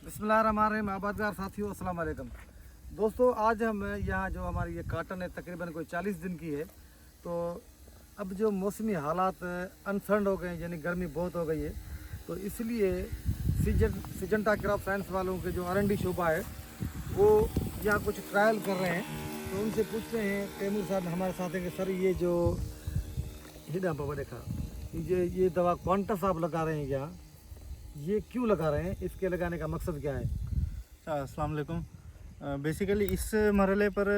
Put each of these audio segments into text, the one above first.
बिस्मिल्लाहिर्रहमानिर्रहीम। आबादगार साथियों, अस्सलाम वालेकुम। दोस्तों, आज हम यहाँ जो हमारी ये काटन है तकरीबन कोई 40 दिन की है। तो अब जो मौसमी हालात अनसर्ड हो गए हैं, यानी गर्मी बहुत हो गई है, तो इसलिए सिजंटा क्रॉप साइंस वालों के जो R&D शोबा है वो यहाँ कुछ ट्रायल कर रहे हैं। तो उनसे पूछते हैं, तैमूर साहब हमारे साथ हैं कि सर ये जो हिडा बाबा देखा ये दवा क्वांटस आप लगा रहे हैं यहाँ, ये क्यों लगा रहे हैं, इसके लगाने का मकसद क्या है? अस्सलाम वालेकुम। बेसिकली इस मरहले पर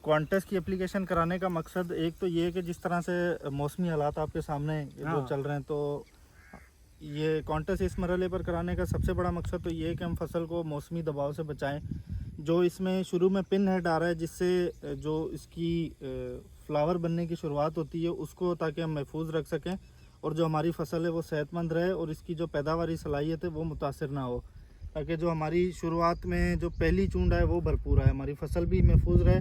क्वांटस की एप्लीकेशन कराने का मकसद एक तो ये है कि जिस तरह से मौसमी हालात आपके सामने जो चल रहे हैं, तो ये क्वांटस इस मरहले पर कराने का सबसे बड़ा मकसद तो ये है कि हम फसल को मौसमी दबाव से बचाएं। जो इसमें शुरू में पिन हेड आ रहा है, जिससे जो इसकी फ्लावर बनने की शुरुआत होती है उसको, ताकि हम महफूज रख सकें और जो हमारी फसल है वो सेहतमंद रहे और इसकी जो पैदावारी सलाहियत है वो मुतासर ना हो, ताकि जो हमारी शुरुआत में जो पहली चूंड है वो भरपूर है, हमारी फसल भी महफूज रहे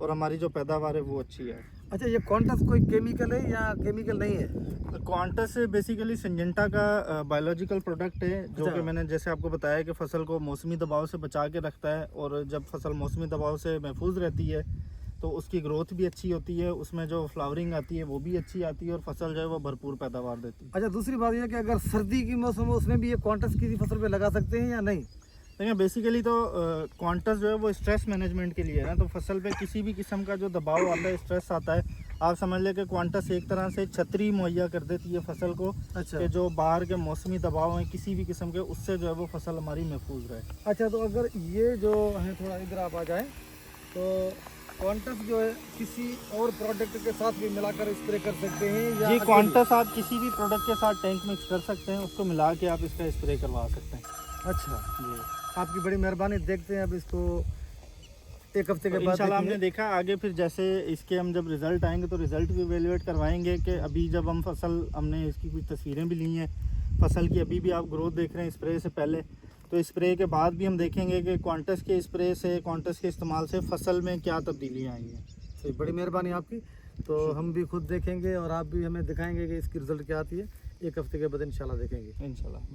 और हमारी जो पैदावार है वो अच्छी है। अच्छा, ये क्वांटस कोई केमिकल है या केमिकल नहीं है? क्वांटस बेसिकली सिंजेंटा का बायोलॉजिकल प्रोडक्ट है, जो कि मैंने जैसे आपको बताया कि फसल को मौसमी दबाव से बचा के रखता है, और जब फसल मौसमी दबाव से महफूज रहती है तो उसकी ग्रोथ भी अच्छी होती है, उसमें जो फ्लावरिंग आती है वो भी अच्छी आती है और फसल जो है वो भरपूर पैदावार देती है। अच्छा, दूसरी बात यह है कि अगर सर्दी की मौसम हो उसमें भी ये क्वांटस किसी फसल पे लगा सकते हैं या नहीं? देखिए, बेसिकली तो क्वांटस जो है वो स्ट्रेस मैनेजमेंट के लिए है ना। तो फसल पे किसी भी किस्म का जो दबाव आता है, स्ट्रेस आता है, आप समझ लें कि क्वांटस एक तरह से छतरी मुहैया कर देती है फसल को। अच्छा, कि जो बाहर के मौसमी दबाव हैं किसी भी किस्म के, उससे जो है वो फसल हमारी महफूज रहे। अच्छा, तो अगर ये जो है थोड़ा इधर आप आ जाएं, तो क्वांटस जो है किसी और प्रोडक्ट के साथ भी मिलाकर स्प्रे कर सकते हैं या जी, क्वांटस आप किसी भी प्रोडक्ट के साथ टैंक मिक्स कर सकते हैं, उसको मिला के आप इसका स्प्रे करवा सकते हैं। अच्छा जी, आपकी बड़ी मेहरबानी। देखते हैं अब इसको एक हफ्ते के तो बाद इंशाल्लाह हमने देखेंगे। देखा आगे फिर जैसे इसके हम जब रिज़ल्ट आएंगे तो रिज़ल्ट भी एवेलुएट करवाएंगे। कि अभी जब हम फसल, हमने इसकी कुछ तस्वीरें भी ली हैं फसल की, अभी भी आप ग्रोथ देख रहे हैं स्प्रे से पहले, तो स्प्रे के बाद भी हम देखेंगे कि क्वांटस के स्प्रे से, क्वांटस के इस्तेमाल से फसल में क्या तब्दीलियाँ आई हैं। सही, बड़ी मेहरबानी आपकी। तो हम भी खुद देखेंगे और आप भी हमें दिखाएंगे कि इसकी रिज़ल्ट क्या आती है। एक हफ्ते के बाद इंशाल्लाह देखेंगे। इंशाल्लाह।